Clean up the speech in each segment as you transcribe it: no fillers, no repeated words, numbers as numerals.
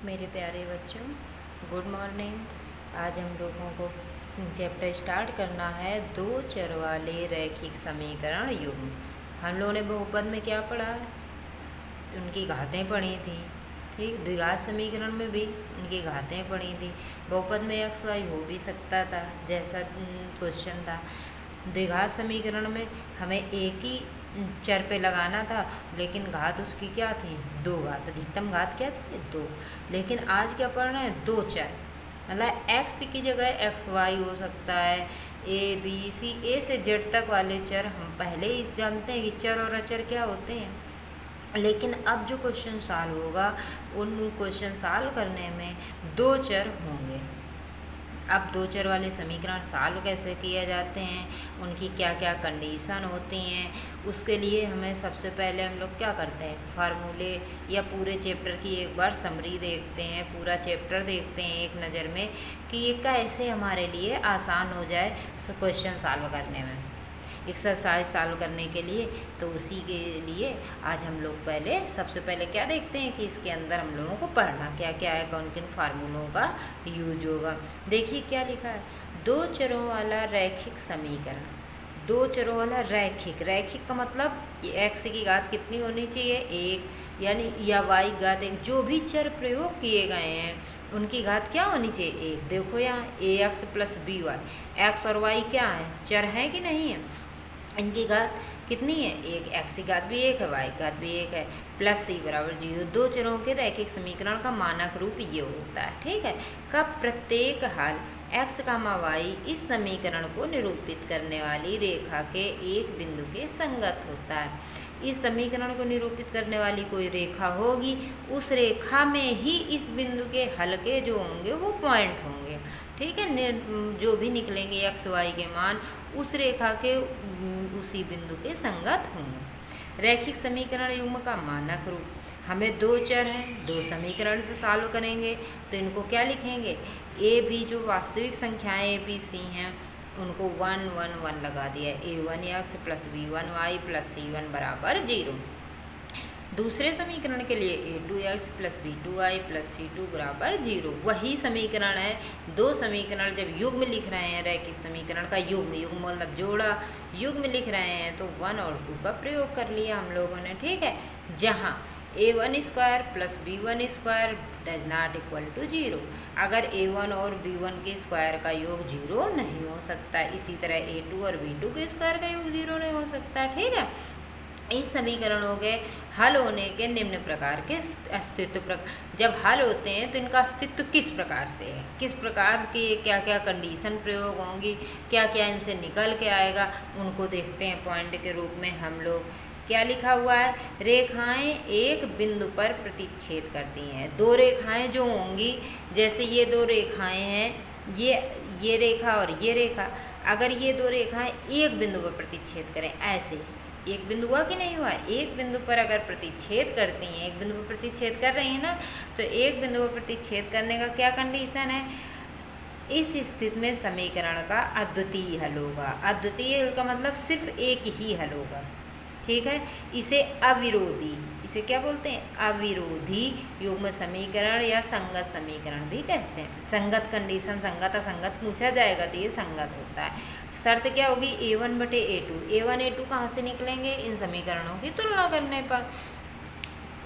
मेरे प्यारे बच्चों, गुड मॉर्निंग। आज हम लोगों को चैप्टर स्टार्ट करना है दो चर वाले रैखिक समीकरण युग्म। हम लोगों ने बहुपद में क्या पढ़ा है? उनकी घातें पढ़ी थी। ठीक, द्विघात समीकरण में भी उनकी घातें पढ़ी थी। बहुपद में एक्स वाई हो भी सकता था, जैसा क्वेश्चन था। द्विघात समीकरण में हमें एक ही चर पे लगाना था, लेकिन घात उसकी क्या थी? दो घात, अधिकतम घात क्या थी? दो। लेकिन आज क्या पढ़ रहे हैं? दो चर, मतलब एक्स की जगह एक्स वाई हो सकता है, ए बी सी, ए से जेड तक वाले चर हम पहले ही जानते हैं कि चर और अचर क्या होते हैं। लेकिन अब जो क्वेश्चन सॉल्व होगा, उन क्वेश्चन सॉल्व करने में दो चर होंगे। अब दो चर वाले समीकरण सॉल्व कैसे किए जाते हैं, उनकी क्या क्या कंडीशन होती हैं, उसके लिए हमें सबसे पहले हम लोग क्या करते हैं, फार्मूले या पूरे चैप्टर की एक बार समरी देखते हैं, पूरा चैप्टर देखते हैं एक नज़र में कि ये कैसे हमारे लिए आसान हो जाए क्वेश्चन सॉल्व करने में, एक्सरसाइज सॉल्व करने के लिए। तो उसी के लिए आज हम लोग सबसे पहले क्या देखते हैं कि इसके अंदर हम लोगों को पढ़ना क्या क्या है, कौन किन फार्मूलों का यूज होगा। देखिए क्या लिखा है, दो चरों वाला रैखिक समीकरण। दो चरों वाला रैखिक, रैखिक का मतलब एक्स की घात कितनी होनी चाहिए? एक, यानी या वाई घात एक, जो भी चर प्रयोग किए गए हैं उनकी घात क्या होनी चाहिए? एक। देखो यहाँ A X plus B Y, X और वाई क्या है? चर है कि नहीं है? इनकी घात कितनी है? एक। एक्स की घात भी एक है, वाई की घात भी एक है, प्लस सी बराबर 0। दो चरों के रैखिक समीकरण का मानक रूप ये होता है। ठीक है, कब प्रत्येक हल एक्स कामा वाई इस समीकरण को निरूपित करने वाली रेखा के एक बिंदु के संगत होता है। इस समीकरण को निरूपित करने वाली कोई रेखा होगी, उस रेखा में ही इस बिंदु के हल के जो होंगे वो पॉइंट होंगे। ठीक है, जो भी निकलेंगे एक्स वाई के मान उस रेखा के उसी बिंदु के संगत होंगे। रैखिक समीकरण युग्म का मानक रूप, हमें दो चर हैं, दो समीकरण से सॉल्व करेंगे तो इनको क्या लिखेंगे? ए बी जो वास्तविक संख्याएं ए बी सी हैं उनको 1 1 1 लगा दिया, a1 x plus b1 Y plus c1 बराबर 0। दूसरे समीकरण के लिए a2 x plus b2 Y plus c2 बराबर 0। वही समीकरण है, दो समीकरण जब युग्म लिख रहे हैं, रैखिक समीकरण का युग्म, युग्म मतलब जोड़ा, युग्म लिख रहे हैं तो 1 और 2 का प्रयोग कर लिया हम लोगों ने। ठीक है, जहाँ a1 square plus b1 square does not equal to 0, अगर a1 और b1 के स्क्वायर का योग 0 नहीं हो सकता, इसी तरह a2 और b2 के स्क्वायर का योग 0 नहीं हो सकता। ठीक है, इस समीकरणों के हल होने के निम्न प्रकार के अस्तित्व जब हल होते हैं तो इनका अस्तित्व किस प्रकार से है, किस प्रकार की क्या क्या कंडीशन प्रयोग होंगी, क्या क्या इनसे निकल के आएगा, उनको देखते हैं। पॉइंट के रूप में हम लोग क्या लिखा हुआ है, रेखाएं एक बिंदु पर प्रतिच्छेद करती हैं। दो रेखाएं जो होंगी, जैसे ये दो रेखाएं हैं, ये रेखा और ये रेखा, अगर ये दो रेखाएं एक बिंदु पर प्रतिच्छेद करें, ऐसे एक बिंदु हुआ कि नहीं हुआ, एक बिंदु पर अगर प्रतिच्छेद करती हैं, एक बिंदु पर प्रतिच्छेद कर रही हैं ना, तो एक बिंदु पर प्रतिच्छेद करने का क्या कंडीशन है? इस स्थिति में समीकरण का अद्वितीय हल होगा। अद्वितीय हल का मतलब सिर्फ एक ही हल होगा। ठीक है, इसे अविरोधी, इसे क्या बोलते हैं? अविरोधी युग्म समीकरण या संगत समीकरण भी कहते हैं। संगत कंडीशन, संगत असंगत पूछा जाएगा तो ये संगत होता है। शर्त क्या होगी? a1 बटे a2, a1 a2 कहाँ से निकलेंगे? इन समीकरणों की तुलना करने पर।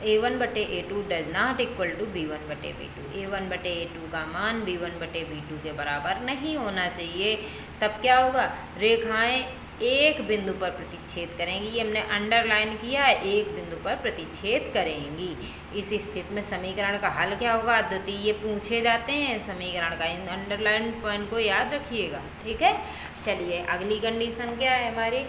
a1 बटे a2 does not equal to b1 बटे b2, a1 बटे a2 का मान b1 बटे b2 के बराबर नहीं होना चाहिए। तब क्या होगा? रेखाएं एक बिंदु पर प्रतिच्छेद करेंगी, ये हमने अंडरलाइन किया है, एक बिंदु पर प्रतिच्छेद करेंगी। इस स्थिति में समीकरण का हल क्या होगा? अद्वितीय पूछे जाते हैं समीकरण का, इन अंडरलाइन पॉइंट को याद रखिएगा। ठीक है, चलिए अगली कंडीशन क्या है हमारी?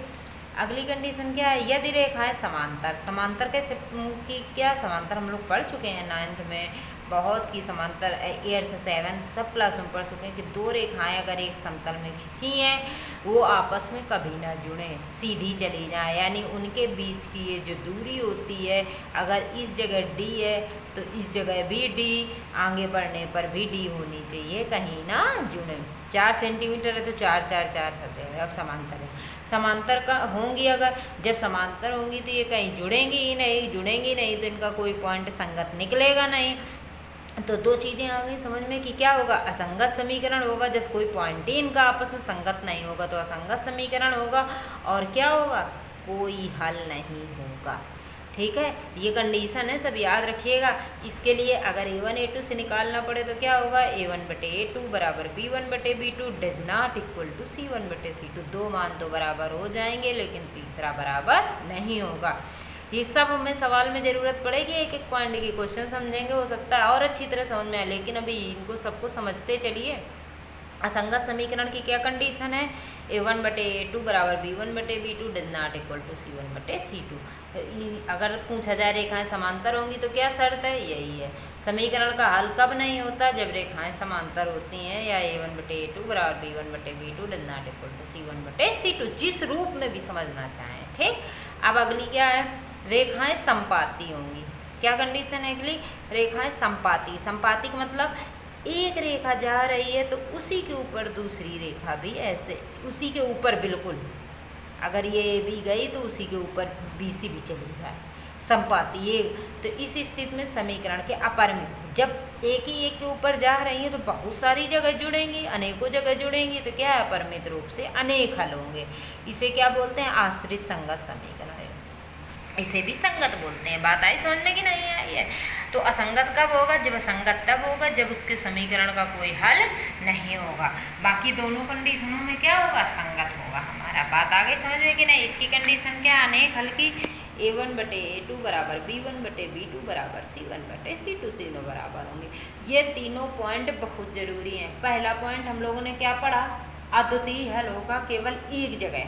अगली कंडीशन क्या है? यदि रेखाएं समांतर, समांतर कैसे की, क्या समांतर हम लोग पढ़ चुके हैं 9th में, बहुत की समांतर 8th 7th सब क्लास में पढ़ चुके हैं कि दो रेखाएं अगर एक समतल में खींची हैं, वो आपस में कभी ना जुड़ें, सीधी चली जाए, यानी उनके बीच की ये जो दूरी होती है, अगर इस जगह d है तो इस जगह भी d, आगे बढ़ने पर भी d होनी चाहिए, कहीं ना जुड़ें। 4 सेंटीमीटर है तो 4 4 4 होते हैं। अब समांतर है, समांतर का होंगी, अगर जब समांतर होंगी तो ये कहीं जुड़ेंगी ही नहीं, जुड़ेंगी नहीं तो इनका कोई पॉइंट संगत निकलेगा नहीं। तो दो चीज़ें आ गई समझ में कि क्या होगा, असंगत समीकरण होगा जब कोई पॉइंट ही इनका आपस में संगत नहीं होगा तो असंगत समीकरण होगा, और क्या होगा, कोई हल नहीं होगा। ठीक है, ये कंडीशन है, सब याद रखिएगा। इसके लिए अगर A1 A2 से निकालना पड़े तो क्या होगा, A1 बटे A2 बराबर B1 बटे B2 does not equal to C1 बटे C2। दो मान तो बराबर हो जाएंगे लेकिन तीसरा बराबर नहीं होगा। ये सब हमें सवाल में ज़रूरत पड़ेगी, एक एक पॉइंट की क्वेश्चन समझेंगे, हो सकता है और अच्छी तरह समझ में आए, लेकिन अभी इनको सबको समझते चलिए। असंगत समीकरण की क्या कंडीशन है, A1 बटे A2 बराबर B1 बटे B2 does not equal to C1 बटे C2। अगर पूछा जाए रेखाएं समांतर होंगी तो क्या शर्त है, यही है। समीकरण का हल कब नहीं होता, जब रेखाएं समांतर होती हैं, या A1 बटे A2 बराबर B1 बटे B2 does not equal to C1 बटे C2, जिस रूप में भी समझना चाहें। ठीक, अब अगली क्या है, रेखाएं संपाती होंगी। क्या कंडीशन है अगली, रेखाएं संपाती। संपाती का मतलब एक रेखा जा रही है तो उसी के ऊपर दूसरी रेखा भी ऐसे उसी के ऊपर बिल्कुल, अगर ये भी गई तो उसी के ऊपर BC भी चली जाए, संपाती ये। तो इस स्थिति में समीकरण के अपरिमित, जब एक ही एक के ऊपर जा रही है तो बहुत सारी जगह जुड़ेंगी, अनेकों जगह जुड़ेंगी, तो क्या है, अपरिमित रूप से अनेक हल होंगे। इसे क्या बोलते हैं, आश्रित संगत समीकरण, इसे भी संगत बोलते हैं। बात आई समझ में कि नहीं आई है। तो असंगत कब होगा, जब असंगत तब होगा जब उसके समीकरण का कोई हल नहीं होगा। बाकी दोनों कंडीशनों में क्या होगा, संगत होगा हमारा। बात आ गई समझ में कि नहीं। इसकी कंडीशन क्या, अनेक हल की, A1 बटे A2 बराबर B1 बटे B2 बराबर C1 बटे C2, तीनों बराबर होंगे। ये तीनों पॉइंट बहुत ज़रूरी हैं। पहला पॉइंट हम लोगों ने क्या पढ़ा, अद्वितीय हल होगा, केवल एक जगह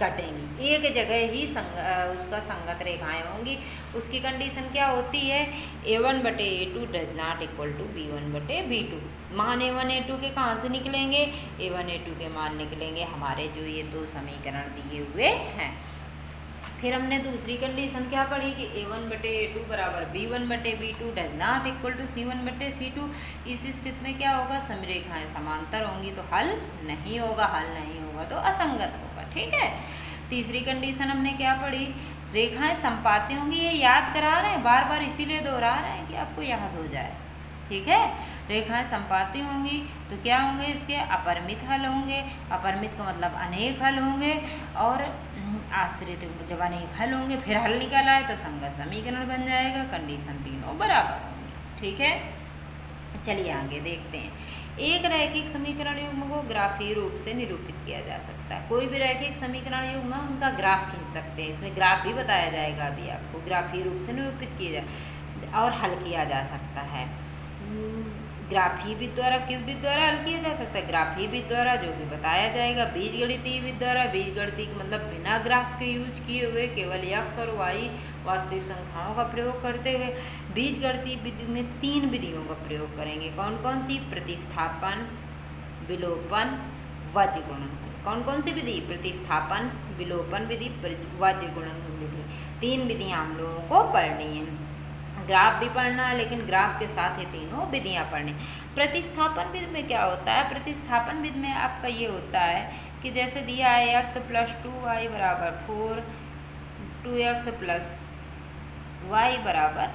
कटेंगी, एक जगह ही उसका संगत रेखाएं होंगी। उसकी कंडीशन क्या होती है, A1 बटे A2 does not equal to B1 बटे B2। मान A1 A2 के कहाँ से निकलेंगे, A1 A2 के मान निकलेंगे हमारे जो ये दो समीकरण दिए हुए हैं। फिर हमने दूसरी कंडीशन क्या पढ़ी कि A1 बटे A2 बराबर B1 बटे B2 does not equal to C1 बटे C2। इस स्थिति में क्या होगा, समरेखाएं समांतर होंगी तो हल नहीं होगा, हल नहीं होगा तो असंगत होगा। ठीक है, तीसरी कंडीशन हमने क्या पढ़ी, रेखाएं संपाती होंगी। ये याद करा रहे हैं, बार बार इसीलिए दोहरा रहे हैं कि आपको याद हो जाए। ठीक है, रेखाएं संपाती होंगी तो क्या होंगे, इसके अपरिमित हल होंगे। अपरिमित का मतलब अनेक हल होंगे, और आश्रित जब अनेक हल होंगे फिर हल निकल आए तो संगत समीकरण बन जाएगा। कंडीशन तीनों बराबर होंगी। ठीक है, चलिए आगे देखते हैं। एक रैखिक समीकरण युग्म को ग्राफीय रूप से निरूपित किया जा सकता है। कोई भी रैखिक समीकरण युग्म उनका ग्राफ खींच सकते हैं, इसमें ग्राफ भी बताया जाएगा अभी आपको। ग्राफीय रूप से निरूपित किया जा और हल किया जा सकता है। ग्राफीय विधि द्वारा, किस विधि द्वारा हल किया जा सकता है, ग्राफीय विधि द्वारा, जो कि बताया जाएगा। बीजगणितीय विधि द्वारा, बीजगणितीय मतलब बिना ग्राफ के यूज किए हुए, केवल x और y वास्तविक संख्याओं का प्रयोग करते हुए। बीजगणितीय विधि में तीन विधियों का प्रयोग करेंगे। कौन कौन सी, प्रतिस्थापन, विलोपन, वज्र गुणनखंड। कौन कौन सी विधि, प्रतिस्थापन, विलोपन विधि, वज्र गुणनखंड विधि। तीन विधियाँ हम लोगों को पढ़नी है। ग्राफ भी पढ़ना है, लेकिन ग्राफ के साथ ही तीनों विधियाँ पढ़नी। प्रतिस्थापन विधि में क्या होता है, प्रतिस्थापन विधि में आपका ये होता है कि जैसे दिया है x प्लस 2y बराबर 4, 2x प्लस y बराबर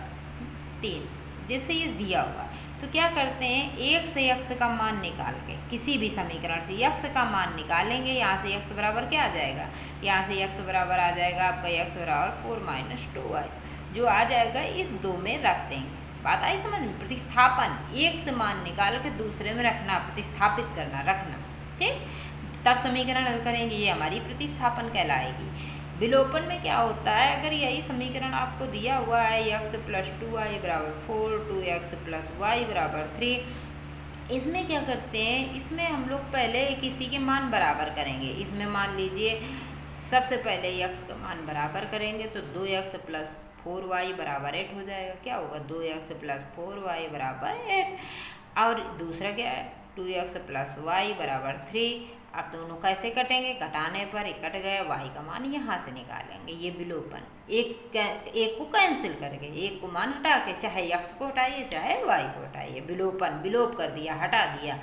3, जैसे ये दिया हुआ तो क्या करते हैं, एक से x का मान निकाल के, किसी भी समीकरण से x का मान निकालेंगे। यहाँ से x बराबर क्या आ जाएगा, यहाँ से x बराबर आ जाएगा आपका x बराबर 4 माइनस 2y, जो आ जाएगा इस दो में रख देंगे। बात आई समझ में। प्रतिस्थापन, एक से मान निकाल के दूसरे में रखना, प्रतिस्थापित करना, रखना। ठीक, तब समीकरण हल करेंगे, ये हमारी प्रतिस्थापन कहलाएगी। विलोपन में क्या होता है, अगर यही समीकरण आपको दिया हुआ है x प्लस 2y बराबर 4, 2x प्लस y बराबर 3, इसमें क्या करते हैं, इसमें हम लोग पहले किसी के मान बराबर करेंगे। इसमें मान लीजिए सबसे पहले x का मान बराबर करेंगे तो 2x प्लस 4y बराबर 8 हो जाएगा। क्या होगा, 2x प्लस 4y बराबर 8। और दूसरा क्या है, 2x प्लस y बराबर 3। अब दोनों कैसे कटेंगे, घटाने पर एक कट गया, y का मान यहाँ से निकालेंगे। ये विलोपन, एक को कैंसिल करके, एक को मान हटा के, चाहे x को हटाइए चाहे y को हटाइए। विलोपन, विलोप कर दिया, हटा दिया।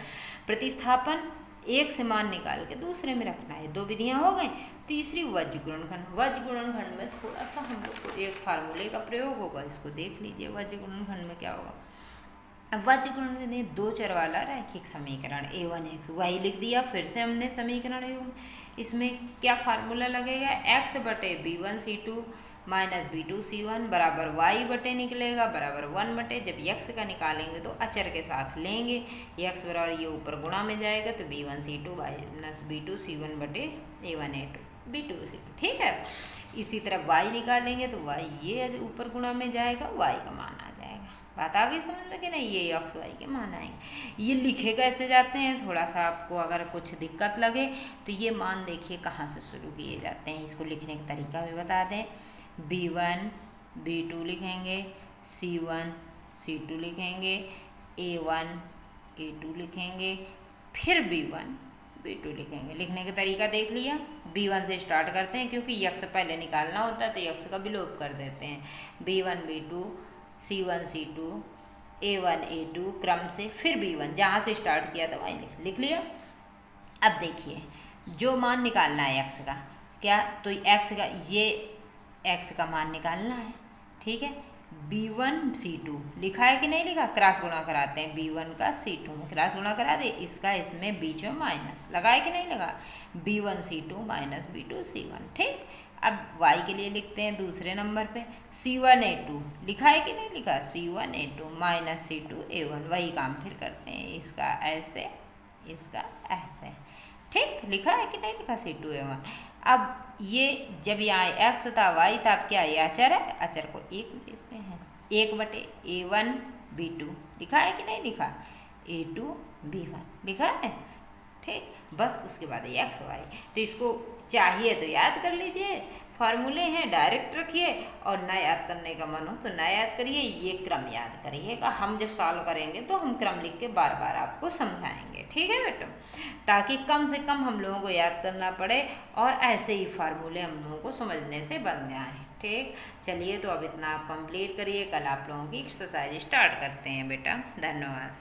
प्रतिस्थापन, एक से मान निकाल के दूसरे में रखना है। दो विधियाँ हो गई। तीसरी वज्र गुणनखंड। वज्र गुणनखंड में थोड़ा सा हम लोग को एक फार्मूले का प्रयोग होगा, इसको देख लीजिए। वज्र गुणनखंड में क्या होगा, अब वाच्यकरण में दें दो चर वाला रैखिक समीकरण a1x y लिख दिया। फिर से हमने समीकरण युग्म, इसमें क्या फार्मूला लगेगा, x बटे b1c2 माइनस b2c1 बराबर y बटे निकलेगा बराबर 1 बटे, जब x का निकालेंगे तो अचर के साथ लेंगे, x बराबर ये ऊपर गुणा में जाएगा तो b1c2 माइनस b2c1 बटे a1a2 b2c2, ठीक है। इसी तरह y निकालेंगे तो y ये ऊपर गुणा में जाएगा, y का मान आ जाएगा। बात आ गई समझ में कि नहीं, ये एक्स वाई के मान आएंगे। ये लिखे कैसे जाते हैं, थोड़ा सा आपको अगर कुछ दिक्कत लगे तो ये मान देखिए कहाँ से शुरू किए जाते हैं, इसको लिखने का तरीका भी बता दें। b1 b2 लिखेंगे, c1 c2 लिखेंगे, a1 a2 लिखेंगे, फिर b1 b2 लिखेंगे। लिखने का तरीका देख लिया। b1 से स्टार्ट करते हैं क्योंकि यक्स पहले निकालना होता है तो यक्स का विलोप कर देते हैं। b1 b2 c1 c2 a1 a2 क्रम से, फिर b1 जहाँ से स्टार्ट किया था वहीं लिख लिया। अब देखिए जो मान निकालना है x का, क्या तो x का ये x का मान निकालना है, ठीक है। b1 c2 लिखा है कि नहीं लिखा, क्रॉस गुणा कराते हैं, b1 का c2 में क्रॉस गुणा करा दे, इसका इसमें बीच में माइनस लगा है कि नहीं लगा, b1 c2 minus b2 c1, ठीक। अब y के लिए लिखते हैं दूसरे नंबर पे, c1 a2 लिखा है कि नहीं लिखा, c1 a2 minus c2 a1, वही काम फिर करते हैं, इसका ऐसे इसका ऐसे, ठीक। लिखा है कि नहीं लिखा c2 a1। अब ये जब यहाँ x था y था, अब क्या ये अचर है, अचर को एक देते हैं, 1 बटे a1 b2 लिखा है कि नहीं लिखा, a2 b1 लिखा है, ठीक। बस उसके बाद x y, तो इसको चाहिए तो याद कर लीजिए, फार्मूले हैं डायरेक्ट रखिए, और ना याद करने का मन हो तो ना याद करिए, ये क्रम याद करिएगा। हम जब सॉल्व करेंगे तो हम क्रम लिख के बार बार आपको समझाएंगे, ठीक है बेटा, ताकि कम से कम हम लोगों को याद करना पड़े और ऐसे ही फार्मूले हम लोगों को समझने से बन जाएँ, ठीक। चलिए तो अब इतना आप कंप्लीट करिए, कल आप लोगों की एक्सरसाइज स्टार्ट करते हैं बेटा। धन्यवाद।